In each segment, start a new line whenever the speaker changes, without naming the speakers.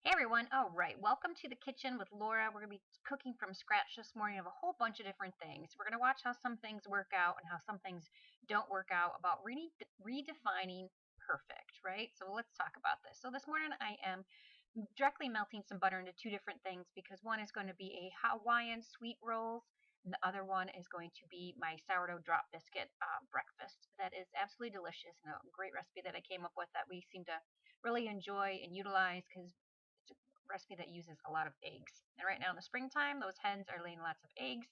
Hey everyone, all right, welcome to the kitchen with Laura. We're going to be cooking from scratch this morning of a whole bunch of different things. We're going to watch how some things work out and how some things don't work out, about redefining perfect, right? So let's talk about this. So this morning I am directly melting some butter into two different things because one is going to be a Hawaiian sweet rolls and the other one is going to be my sourdough drop biscuit breakfast. That is absolutely delicious and a great recipe that I came up with that we seem to really enjoy and utilize because recipe that uses a lot of eggs. And right now in the springtime, those hens are laying lots of eggs.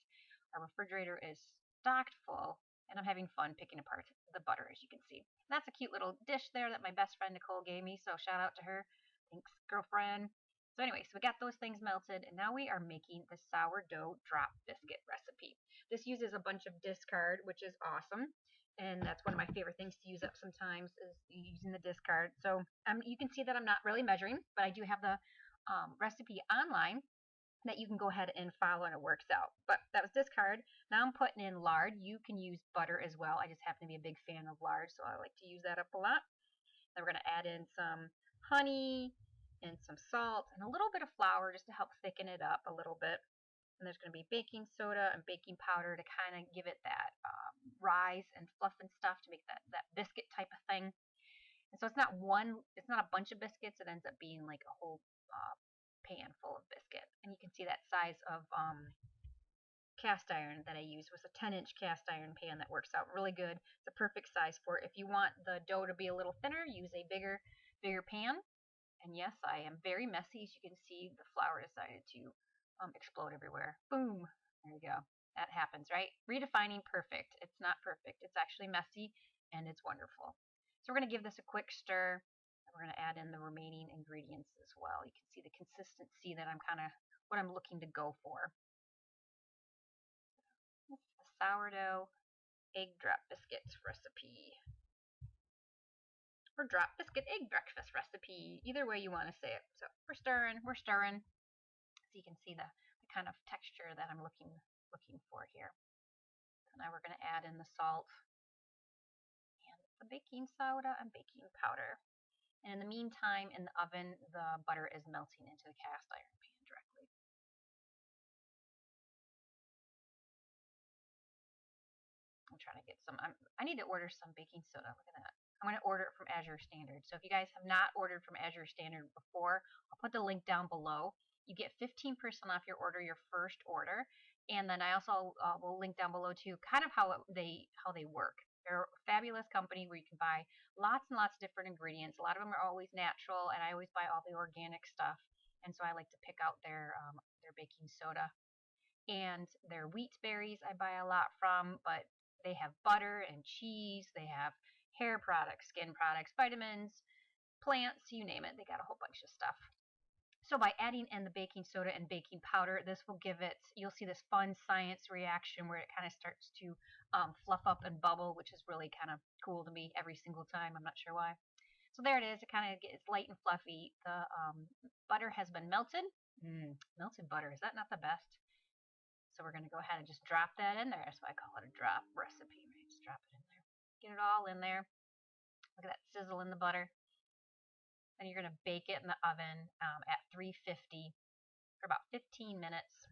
Our refrigerator is stocked full, and I'm having fun picking apart the butter, as you can see. And that's a cute little dish there that my best friend Nicole gave me, so shout out to her. Thanks, girlfriend. So anyway, so we got those things melted, and now we are making the sourdough drop biscuit recipe. This uses a bunch of discard, which is awesome. And that's one of my favorite things to use up sometimes is using the discard. So you can see that I'm not really measuring, but I do have the recipe online that you can go ahead and follow and it works out. But that was discard. Now I'm putting in lard. You can use butter as well. I just happen to be a big fan of lard, so I like to use that up a lot. Then we're going to add in some honey and some salt and a little bit of flour just to help thicken it up a little bit. And there's going to be baking soda and baking powder to kind of give it that rise and fluff and stuff to make that biscuit type of thing. And so it's not a bunch of biscuits. It ends up being like a whole pan full of biscuit. And you can see that size of cast iron that I used was a 10-inch cast iron pan that works out really good. It's a perfect size for it. If you want the dough to be a little thinner, use a bigger pan. And yes, I am very messy. As you can see, the flour decided to explode everywhere. Boom. There you go. That happens, right? Redefining perfect. It's not perfect. It's actually messy and it's wonderful. So we're going to give this a quick stir. We're going to add in the remaining ingredients as well. You can see the consistency that what I'm looking to go for. This is the sourdough egg drop biscuit recipe. Or drop biscuit egg breakfast recipe. Either way you want to say it. So we're stirring. So you can see the kind of texture that I'm looking for here. So now we're going to add in the salt and the baking soda and baking powder. And in the meantime, in the oven, the butter is melting into the cast iron pan directly. I'm trying to get some, I need to order some baking soda. Look at that. I'm going to order it from Azure Standard. So if you guys have not ordered from Azure Standard before, I'll put the link down below. You get 15% off your order, your first order. And then I also will link down below too, kind of how they work. They're a fabulous company where you can buy lots and lots of different ingredients. A lot of them are always natural, and I always buy all the organic stuff. And so I like to pick out their baking soda and their wheat berries. I buy a lot from, but they have butter and cheese. They have hair products, skin products, vitamins, plants, you name it. They got a whole bunch of stuff. So by adding in the baking soda and baking powder, this will give it, you'll see this fun science reaction where it kind of starts to fluff up and bubble, which is really kind of cool to me every single time. I'm not sure why. So there it is. It kind of gets light and fluffy. The butter has been melted. Melted butter, is that not the best? So we're going to go ahead and just drop that in there. That's why I call it a drop recipe, right? Just drop it in there. Get it all in there. Look at that sizzle in the butter. And you're going to bake it in the oven at 350 for about 15 minutes.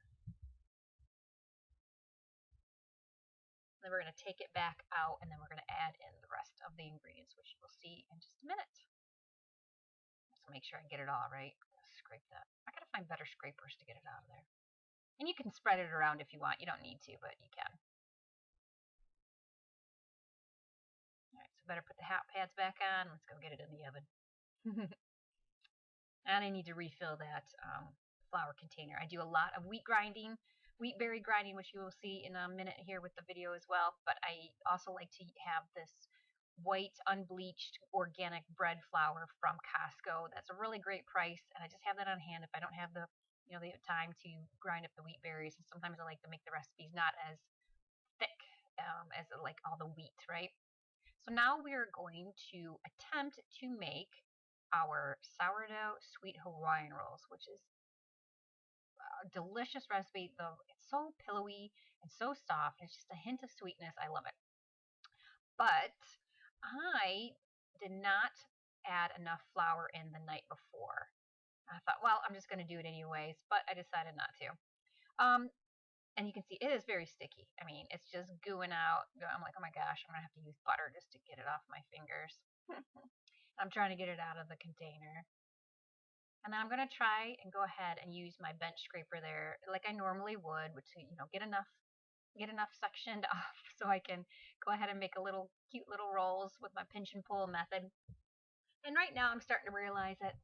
Then we're going to take it back out, and then we're going to add in the rest of the ingredients, which you'll see in just a minute. So make sure I get it all right. Scrape that. I got to find better scrapers to get it out of there. And you can spread it around if you want. You don't need to, but you can. All right, so better put the hot pads back on. Let's go get it in the oven. And I need to refill that flour container. I do a lot of wheat berry grinding, which you will see in a minute here with the video as well. But I also like to have this white, unbleached, organic bread flour from Costco. That's a really great price, and I just have that on hand if I don't have the time to grind up the wheat berries. And sometimes I like to make the recipes not as thick as like all the wheat, right? So now we're going to attempt to make our sourdough sweet Hawaiian rolls, which is a delicious recipe. It's so pillowy and so soft. It's just a hint of sweetness. I love it. But I did not add enough flour in the night before. I thought, well, I'm just going to do it anyways, but I decided not to. Um, and you can see it is very sticky. I mean, it's just gooing out. I'm like, oh my gosh, I'm going to have to use butter just to get it off my fingers. I'm trying to get it out of the container. And then I'm going to try and go ahead and use my bench scraper there like I normally would, which, get enough sectioned off so I can go ahead and make a little cute little rolls with my pinch and pull method. And right now I'm starting to realize that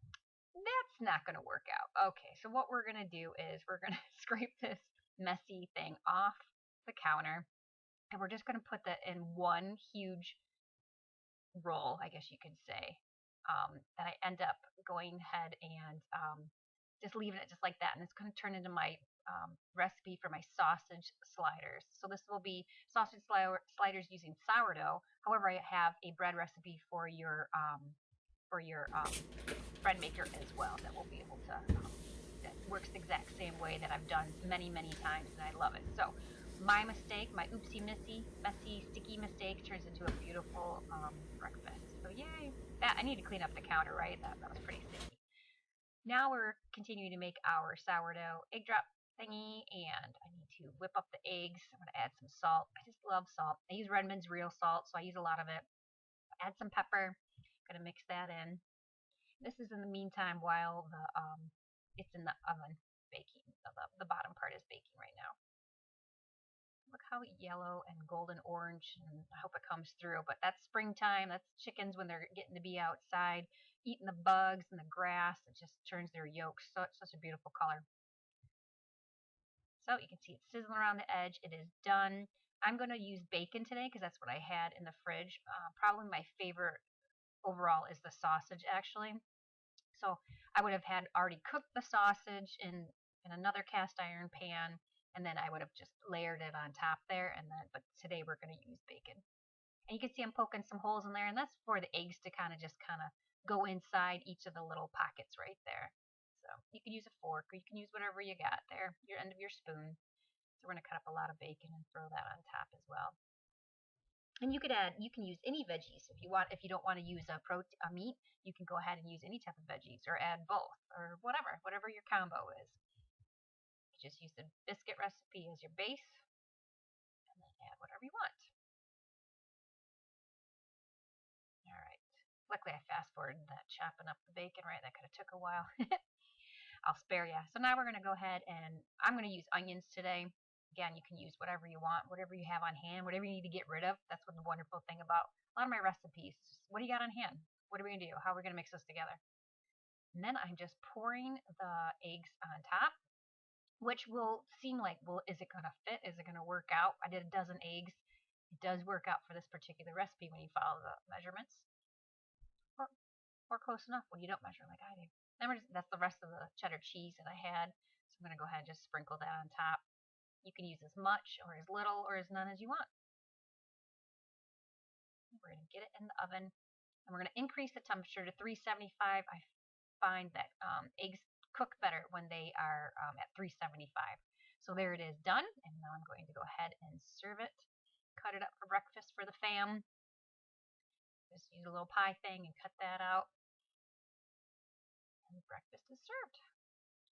that's not going to work out. Okay, so what we're going to do is we're going to scrape this messy thing off the counter, and we're just going to put that in one huge roll, I guess you could say, that I end up going ahead and just leaving it just like that, and it's going to turn into my recipe for my sausage sliders. So this will be sausage sliders using sourdough. However, I have a bread recipe for your bread maker as well that will be able to that works the exact same way that I've done many times, and I love it. So my mistake, my oopsie messy sticky mistake, turns into a beautiful breakfast. So yay! That I need to clean up the counter, right? That was pretty sticky. Now we're continuing to make our sourdough egg drop thingy, and I need to whip up the eggs. I'm going to add some salt. I just love salt. I use Redmond's real salt, so I use a lot of it. Add some pepper. Going to mix that in. This is in the meantime while it's in the oven baking. The bottom part is baking right now. Look how yellow and golden orange, and I hope it comes through. But that's springtime. That's chickens when they're getting to be outside, eating the bugs and the grass. It just turns their yolks. So it's such a beautiful color. So you can see it's sizzling around the edge. It is done. I'm going to use bacon today because that's what I had in the fridge. Probably my favorite overall is the sausage, actually. So I would have had already cooked the sausage in another cast iron pan, and then I would have just layered it on top there. But today we're going to use bacon. And you can see I'm poking some holes in there, and that's for the eggs to kind of go inside each of the little pockets right there. So you can use a fork, or you can use whatever you got there, your end of your spoon. So we're going to cut up a lot of bacon and throw that on top as well. And you can use any veggies if you want. If you don't want to use a meat, you can go ahead and use any type of veggies or add both or whatever your combo is. You just use the biscuit recipe as your base and then add whatever you want. All right. Luckily I fast forwarded that chopping up the bacon, right? That could have took a while. I'll spare you. So now we're going to go ahead and I'm going to use onions today. Again, you can use whatever you want, whatever you have on hand, whatever you need to get rid of. That's what the wonderful thing about a lot of my recipes. What do you got on hand? What are we going to do? How are we going to mix this together? And then I'm just pouring the eggs on top, which will seem like, well, is it going to fit? Is it going to work out? I did a dozen eggs. It does work out for this particular recipe when you follow the measurements. Or close enough when you don't measure like I do. That's the rest of the cheddar cheese that I had. So I'm going to go ahead and just sprinkle that on top. You can use as much or as little or as none as you want. We're going to get it in the oven, and we're going to increase the temperature to 375. I find that eggs cook better when they are at 375. So there it is, done, and now I'm going to go ahead and serve it. Cut it up for breakfast for the fam. Just use a little pie thing and cut that out. And breakfast is served.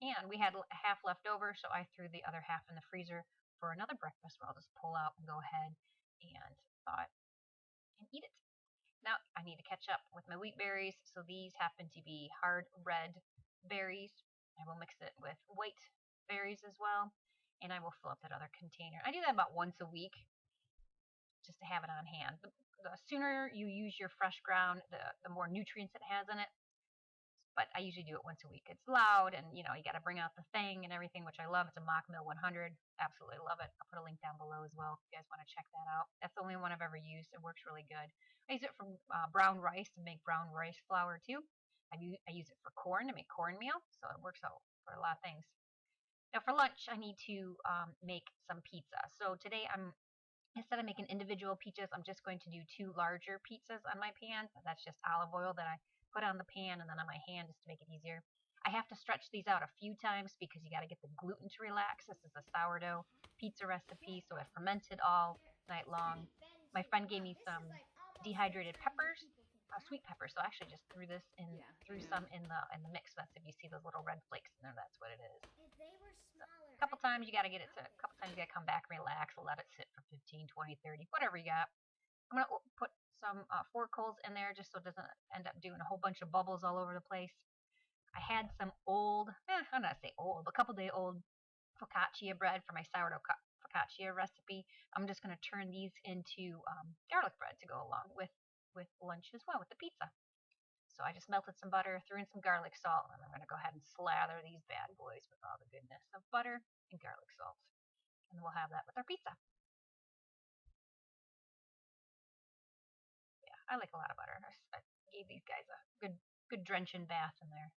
And we had half left over, so I threw the other half in the freezer for another breakfast where I'll just pull out and go ahead and thaw it and eat it. Now I need to catch up with my wheat berries, so these happen to be hard red berries. I will mix it with white berries as well, and I will fill up that other container. I do that about once a week just to have it on hand. The sooner you use your fresh ground, the more nutrients it has in it. But I usually do it once a week. It's loud, and you got to bring out the thing and everything, which I love. It's a Mock Mill 100. Absolutely love it. I'll put a link down below as well if you guys want to check that out. That's the only one I've ever used. It works really good. I use it for brown rice to make brown rice flour too. I use it for corn to make cornmeal, so it works out for a lot of things. Now for lunch, I need to make some pizza. So today instead of making individual pizzas, I'm just going to do 2 larger pizzas on my pan. That's just olive oil that I put on the pan and then on my hand just to make it easier. I have to stretch these out a few times because you got to get the gluten to relax. This is a sourdough pizza recipe, so I fermented all night long. My friend gave me some dehydrated peppers. sweet pepper. So I actually just threw this in, threw some in the mix. That's if you see those little red flakes in there, that's what it is. So a couple times you got to get it to, a couple times you got to come back, relax, let it sit for 15, 20, 30, whatever you got. I'm going to put some fork holes in there just so it doesn't end up doing a whole bunch of bubbles all over the place. I had some old, I'm not say old, but a couple day old focaccia bread for my sourdough focaccia recipe. I'm just going to turn these into garlic bread to go along with lunch as well, with the pizza. So I just melted some butter, threw in some garlic salt, and I'm going to go ahead and slather these bad boys with all the goodness of butter and garlic salt. And we'll have that with our pizza. Yeah, I like a lot of butter. I gave these guys a good drenching bath in there.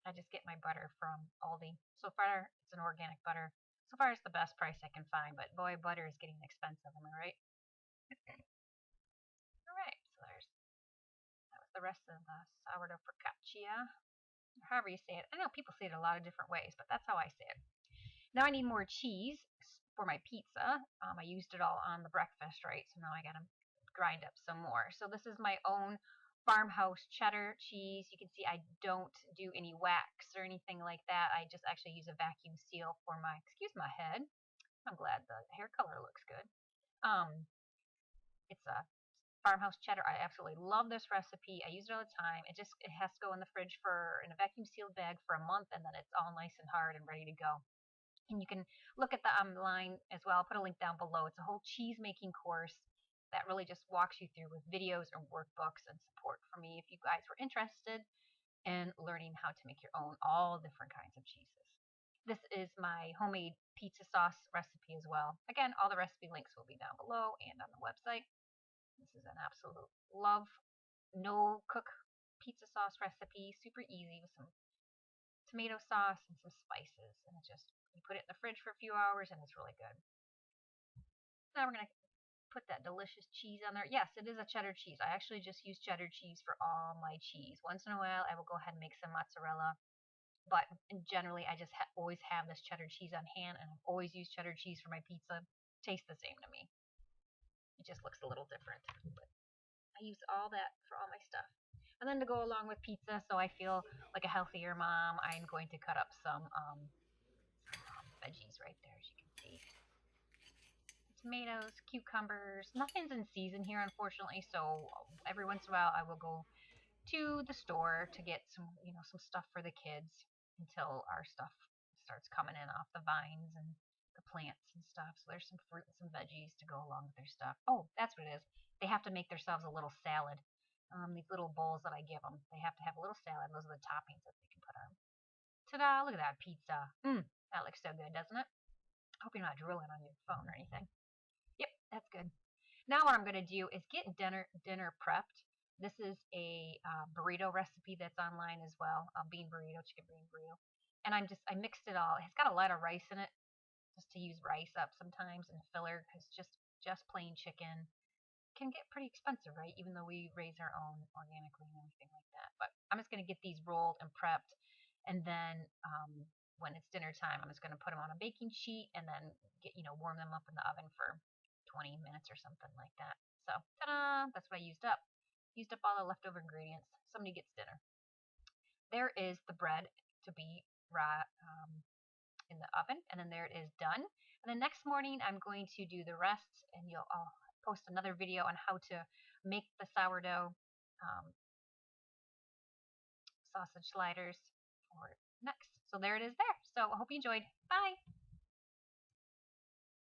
I just get my butter from Aldi. So far, it's an organic butter. So far, it's the best price I can find, but boy, butter is getting expensive, am I right? Alright, so that was the rest of the sourdough focaccia. However you say it. I know people say it a lot of different ways, but that's how I say it. Now I need more cheese for my pizza. I used it all on the breakfast, right? So now I gotta grind up some more. So this is my own farmhouse cheddar cheese. You can see I don't do any wax or anything like that. I just actually use a vacuum seal for my, excuse my head. I'm glad the hair color looks good. It's a farmhouse cheddar. I absolutely love this recipe. I use it all the time. It has to go in the fridge in a vacuum sealed bag for a month, and then it's all nice and hard and ready to go. And you can look at the line as well. I'll put a link down below. It's a whole cheese making course that really just walks you through with videos and workbooks and support for me if you guys were interested in learning how to make your own all different kinds of cheeses. This is my homemade pizza sauce recipe as well. Again, all the recipe links will be down below and on the website. This is an absolute love, no cook pizza sauce recipe, super easy with some tomato sauce and some spices, and you put it in the fridge for a few hours and it's really good. Now we're going to put that delicious cheese on there. Yes, it is a cheddar cheese. I actually just use cheddar cheese for all my cheese. Once in a while, I will go ahead and make some mozzarella, but generally, I just always have this cheddar cheese on hand, and I've always used cheddar cheese for my pizza. Tastes the same to me. It just looks a little different, but I use all that for all my stuff. And then to go along with pizza, so I feel like a healthier mom, I'm going to cut up some veggies right there, as you can see. Tomatoes, cucumbers. Nothing's in season here, unfortunately, so every once in a while I will go to the store to get some stuff for the kids until our stuff starts coming in off the vines and the plants and stuff. So there's some fruit and some veggies to go along with their stuff. Oh, that's what it is. They have to make themselves a little salad. These little bowls that I give them, they have to have a little salad. Those are the toppings that they can put on. Ta-da! Look at that pizza. That looks so good, doesn't it? Hope you're not drooling on your phone or anything. Yep, that's good. Now what I'm going to do is get dinner prepped. This is a burrito recipe that's online as well. Bean burrito, chicken bean burrito. And I mixed it all. It's got a lot of rice in it, just to use rice up sometimes and filler, because just plain chicken can get pretty expensive, right? Even though we raise our own organically and everything like that. But I'm just going to get these rolled and prepped, and then when it's dinner time, I'm just going to put them on a baking sheet and then warm them up in the oven for 20 minutes or something like that. So, ta-da! That's what I used up. Used up all the leftover ingredients. Somebody gets dinner. There is the bread to be in the oven, and then there it is done. And the next morning, I'm going to do the rest, and I'll post another video on how to make the sourdough sausage sliders for next. So there it is there. So I hope you enjoyed. Bye!